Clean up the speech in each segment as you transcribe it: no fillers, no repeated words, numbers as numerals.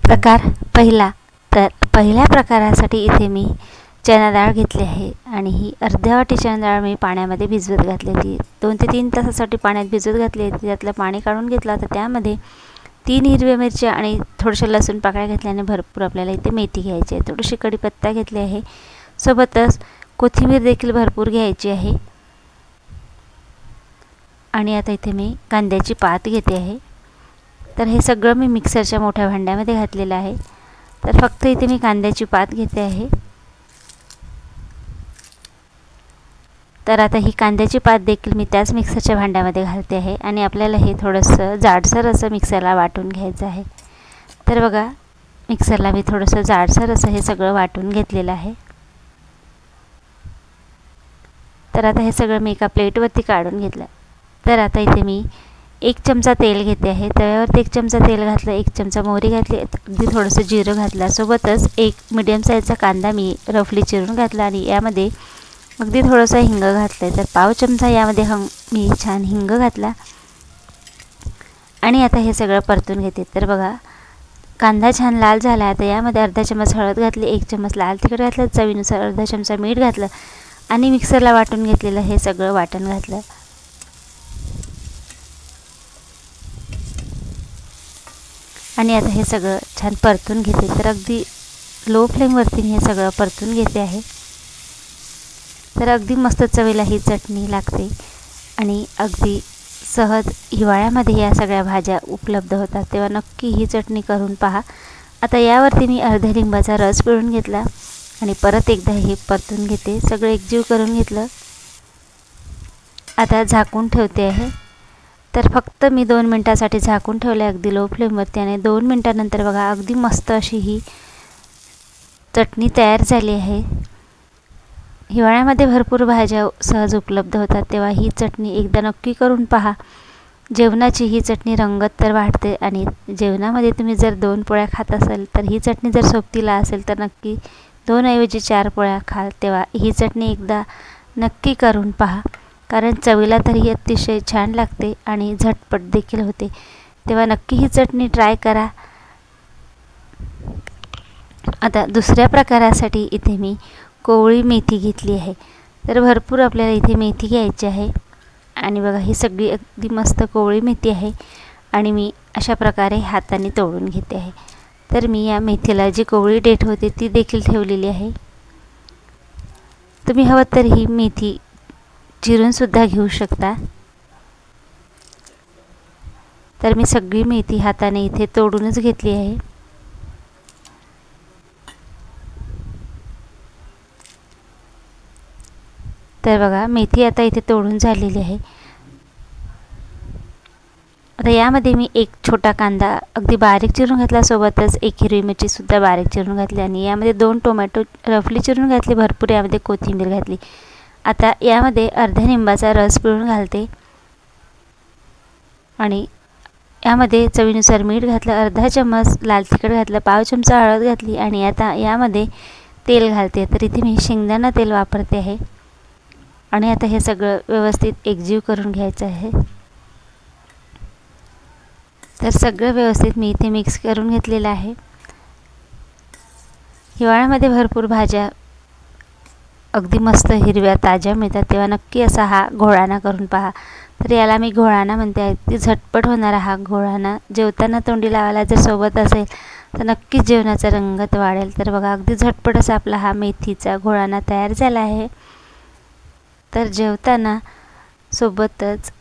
प्रकार पहिला। तर पहिल्या प्रकारासाठी इथे मी चणा डाळ घेतली आहे आणि ही अर्ध्या वाटी चणा डाळ मी पाण्यामध्ये भिजवत घातलेली 2 ते 3 तासासाठी पाण्यात भिजवत घातली। त्यातलं पाणी काढून घेतलं। तर त्यामध्ये 3 हिरव्या मिरच्या आणि थोडेसे लसूण पाकळ्या घेतल्याने भरपूर आपल्याला इथे मेथी घ्यायची आहे। थोडीशी कढीपत्ता घेतली आहे, सोबतच कोथिंबीर देखील भरपूर घ्यायची आहे। आणि आता इथे मी कांद्याची पात घेते आहे। तर हे सगळं मी मिक्सरच्या मोठ्या भांड्यामध्ये घातलेलं आहे। तर फक्त इथे मी कांद्याची पात घेते आहे। तर आता ही कांद्याची पात देखील मी त्याच मिक्सरच्या भांड्यामध्ये घालते आहे आणि आपल्याला हे थोडंसं जाडसर असं मिक्सरला वाटून घ्यायचं आहे। तर बघा, मिक्सरला मी थोडंसं जाडसर असं हे सगळं वाटून घेतलेलं आहे। तर आता हे सगळं मी एका प्लेटवरती काढून घेतलं। तर आता इथे मी 1 चमचा तेल घेते आहे। तव्यावरती 1 चमचा तेल घातलं, 1 चमचा मोहरी घातली, अगदी थोडंसं जिरं घातलं, सोबतच 1 मीडियम साईजचा कांदा मी रफली चिरून घातला आणि यामध्ये अगदी थोडंसं हिंग घातलं। तर पाव चमचा यामध्ये मी छान हिंग घातला आणि आता हे सगळं परतून घेते। तर बघा, कांदा छान लाल झाला। आता यामध्ये अर्धा चमचा हळद घातली, 1 चमचा लाल तिखट घातलं, चवीनुसार अर्धा चमचा मीठ घातलं आणि मिक्सरला वाटून घेतलेलं हे सगळं वाटण घातलं। आणि आता हे सगळं छान परतून घेते। तर अगदी लो फ्लेमवरती मी हे सगळं परतून घेते आहे। तर अगदी मस्त चवीला ही चटणी लागते आणि अगदी सहज हिवाळ्यामध्ये या सगळ्या भाज्या उपलब्ध होतात, तेव्हा नक्की ही चटणी करून पहा। आता यावरती मी अर्ध्या लिंबाचा रस पिळून घेतला आणि परत एकदा हे परतून घेते, सगळं एकजीव करून घेतलं। आता झाकून ठेवते आहे। तर फक्त मी 2 मिनिटासाठी झाकून ठेवले अगदी लो फ्लेमवरती आणि 2 मिनिटानंतर बघा, अगदी मस्त अशी ही चटणी तयार झाली आहे। हिवाळ्यामध्ये भरपूर भाज्या सहज उपलब्ध होतात, तेव्हा ही चटणी एकदा नक्की करून पहा। जेवणाची ही चटणी रंगत तर वाढते आणि जेवणामध्ये तुम्ही जर 2 पोळ्या खात असाल तर ही चटणी जर सोबतीला असेल तर नक्की 2 ऐवजी 4 पोळ्या खाल, तेव्हा ही चटणी एकदा नक्की करून पहा। कारण चवीला तर ही अतिशय छान लागते आणि झटपट देखील होते, तेव्हा नक्की ही चटणी ट्राय करा। आता दुसऱ्या प्रकारासाठी इथे मी कोवळी मेथी घेतली आहे। तर भरपूर आपल्याला इथे मेथी घ्यायची आहे आणि बघा, ही सगळी अगदी मस्त कोवळी मेथी आहे आणि मी अशा प्रकारे हाताने तोडून घेते आहे। तर मी या मेथीला जी कोवळी देठ होते ती देखील ठेवलेली आहे। तुम्ही हवं तर ही मेथी चिरून सुद्धा घेऊ शकता। तर मी सगळी मेथी हाताने इथे तोडूनच घेतली आहे। तर बघा, मेथी आता इथे तोडून झालेली आहे। आता यामध्ये मी 1 छोटा कांदा अगदी बारीक चिरून घातला, सोबतच 1 हिरवी मिरची सुद्धा बारीक चिरून घातली आणि यामध्ये 2 टोमॅटो रफली चिरून घातले, भरपूर यामध्ये कोथिंबीर घातली। आता यामध्ये अर्ध्या लिंबाचा रस पिळून घालते आणि यामध्ये चवीनुसार मीठ घातलं, अर्धा चमच लाल तिखट घातलं, पाव चमचा हळद घातली आणि आता यामध्ये तेल घालते। तर इथे मी शेंगदाणा तेल वापरते आहे आणि आता हे सगळं व्यवस्थित एकजीव करून घ्यायचं आहे। तर सगळं व्यवस्थित मी इथे मिक्स करून घेतलेलं आहे। हिवाळ्यामध्ये भरपूर भाज्या अगदी मस्त हिरव्या ताज्या मिळतात, तेव्हा नक्की असा हा घोळाणा करून पहा। तर याला मी घोळाणा म्हणते आहे। अगदी झटपट होणारा हा घोळाणा जेवताना तोंडी लावायला जर सोबत असेल तर नक्कीच जेवणाचा रंगत वाढेल। तर बघा, अगदी झटपट असा आपला हा मेथीचा घोळाणा तयार झाला आहे। तर जेवताना सोबतच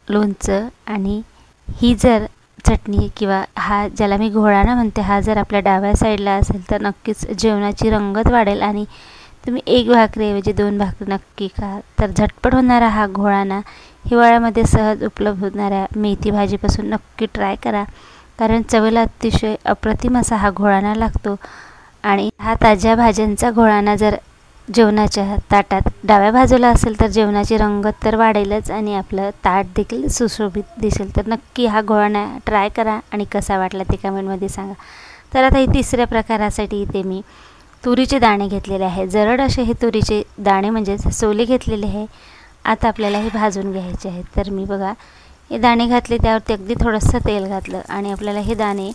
लोणचं आणि ही जर चटणी किंवा हा ज्याला मी घोळाणा म्हणते हा जर आपल्या डाव्या साईडला असेल तर नक्कीच जेवणाची रंगत वाढेल आणि तुम्ही 1 भाकरीऐवजी 2 भाकरी नक्की खा। तर झटपट होणारा हा घोळाणा हिवाळ्यामध्ये सहज उपलब्ध होणाऱ्या मेथी भाजीपासून नक्की ट्राय करा, कारण चवीला अतिशय अप्रतिम असा हा घोळाणा लागतो। आणि हा ताज्या भाज्यांचा घोळाणा जर जेवणाच्या ताटात डाव्या बाजूला असेल तर जेवणाची रंगत तर वाढेलच आणि आपलं ताट देखील सुशोभित दिसेल। तर नक्की हा घोळाणा ट्राय करा आणि कसा वाटला ते कमेंटमध्ये सांगा। तर आता ही तिसऱ्या प्रकारासाठी इथे मी तुरीचे दाणे घेतलेले आहे। जरड असे हे तुरीचे दाणे म्हणजे सोले घेतलेले आहे। आता आपल्याला हे भाजून घ्यायचे आहेत। तर मी बघा, हे दाणे घातले, त्यावरती अगदी थोडंसं तेल घातलं आणि आपल्याला हे दाणे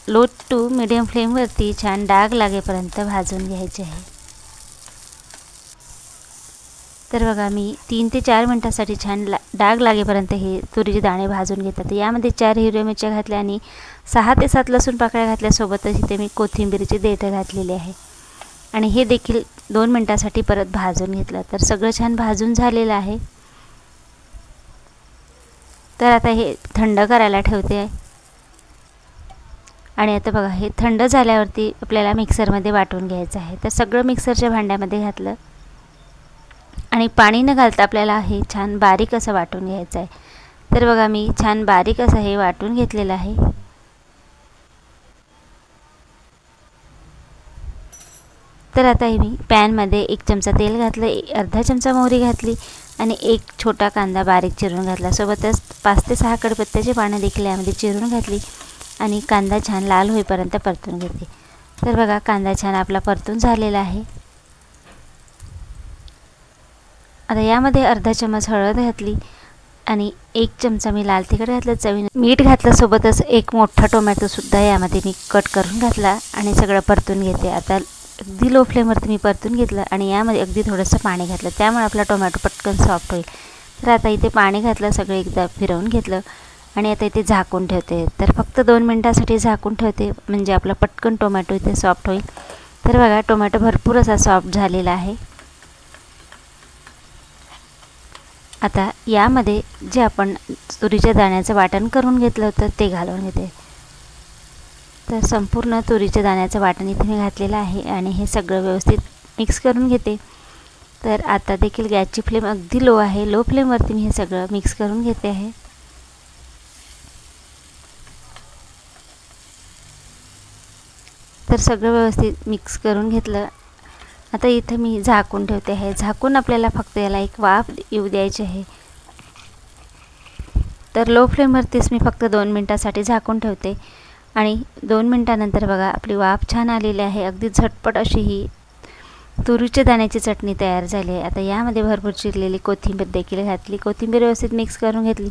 लो टू मीडियम फ्लेमवरती छान डाग लागेपर्यंत भाजून घ्यायचे आहे। तर बघा मी 3 ते 4 मिनिटांसाठी छान डाग लागेपर्यंत हे तुरीचे दाणे भाजून घेतात। यामध्ये 4 हिरव्या मिरच्या घातल्या आणि 6 ते 7 लसूण पाकळ्या घातल्यासोबतच इथे मी कोथिंबीरची देठं घातलेली आहे आणि हे देखील 2 मिनिटांसाठी परत भाजून घेतलं। तर सगळं छान भाजून झालेलं आहे। तर आता हे थंड करायला ठेवते आहे आणि आता बघा हे थंड झाल्यावरती आपल्याला मिक्सरमध्ये वाटून घ्यायचं आहे। तर सगळं मिक्सरच्या भांड्यामध्ये घातलं आणि पाणी न घालता आपल्याला हे छान बारीक असं वाटून घ्यायचं आहे। तर बघा मी छान बारीक असं हे वाटून घेतलेलं आहे। तर आता हे मी पॅनमध्ये 1 चमचा तेल घातलं, अर्धा चमचा मोहरी घातली आणि 1 छोटा कांदा बारीक चिरून घातला। सोबतच 5 ते 6 कडपत्त्याची पानं देखील यामध्ये चिरून घातली आणि कांदा छान लाल होईपर्यंत परतून घेते। तर बघा कांदा छान आपला परतून झालेला आहे। आता यामध्ये अर्धा चमच हळद घातली आणि 1 चमचा मी लाल तिखट घातलं, चवीने मीठ घातलं। सोबतच 1 मोठा टोमॅटोसुद्धा यामध्ये मी कट करून घातला आणि सगळं परतून घेते। आता अगदी लो फ्लेमवरती मी परतून घेतलं आणि यामध्ये अगदी थोडंसं पाणी घातलं, त्यामुळे आपला टोमॅटो पटकन सॉफ्ट होईल। तर आता इथे पाणी घातलं, सगळं एकदा फिरवून घेतलं आणि आता इथे झाकून ठेवते। तर फक्त 2 मिनिटांसाठी झाकून ठेवते, म्हणजे आपला पटकन टोमॅटो इथे सॉफ्ट होईल। तर बघा टोमॅटो भरपूर असा सॉफ्ट झालेला आहे। आता यामध्ये जे आपण तुरीच्या दाण्याचं वाटण करून घेतलं होतं ते घालून घेते। तर संपूर्ण तुरीच्या दाण्याचं वाटण इथे मी घातलेलं आहे आणि हे सगळं व्यवस्थित मिक्स करून घेते। तर आता देखील गॅसची फ्लेम अगदी लो आहे, लो फ्लेमवरती मी हे सगळं मिक्स करून घेते आहे। तर सगळं व्यवस्थित मिक्स करून घेतलं। आता इथे मी झाकून ठेवते आहे। झाकून आपल्याला फक्त याला एक वाफ येऊ द्यायची आहे। तर लो फ्लेमवरतीच मी फक्त 2 मिनिटांसाठी झाकून ठेवते आणि 2 मिनिटांनंतर बघा आपली वाफ छान आलेली आहे। अगदी झटपट अशी ही तुरीच्या दाण्याची चटणी तयार झाली आहे। आता यामध्ये भरपूर चिरलेली कोथिंबीर देखील घातली, कोथिंबीर व्यवस्थित मिक्स करून घेतली।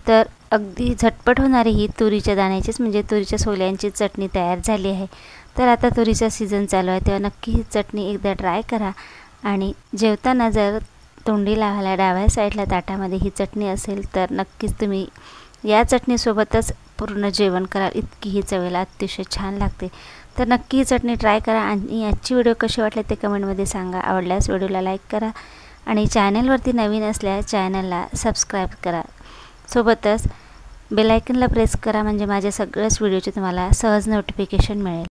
तर अगदी झटपट होणारी ही तुरीच्या दाण्याचीच म्हणजे तुरीच्या सोल्यांची चटणी तयार झाली आहे। तर आता तुरीचा सीझन चालू आहे, तेव्हा नक्की ही चटणी एकदा ट्राय करा आणि जेवताना जर तोंडी लावायला डाव्या साईडला ताटामध्ये ही चटणी असेल तर नक्कीच तुम्ही या चटणीसोबतच पूर्ण जेवण कराल, इतकी ही चवीला अतिशय छान लागते। तर नक्की ही चटणी ट्राय करा आणि आजची व्हिडिओ कशी वाटली ते कमेंटमध्ये सांगा। आवडल्यास व्हिडिओला लाईक करा आणि चॅनलवरती नवीन असल्यास चॅनलला सबस्क्राईब करा। सोबतच बेल आयकनला प्रेस करा, म्हणजे माझ्या सगळ्याच व्हिडिओचे तुम्हाला सहज नोटिफिकेशन मिळेल।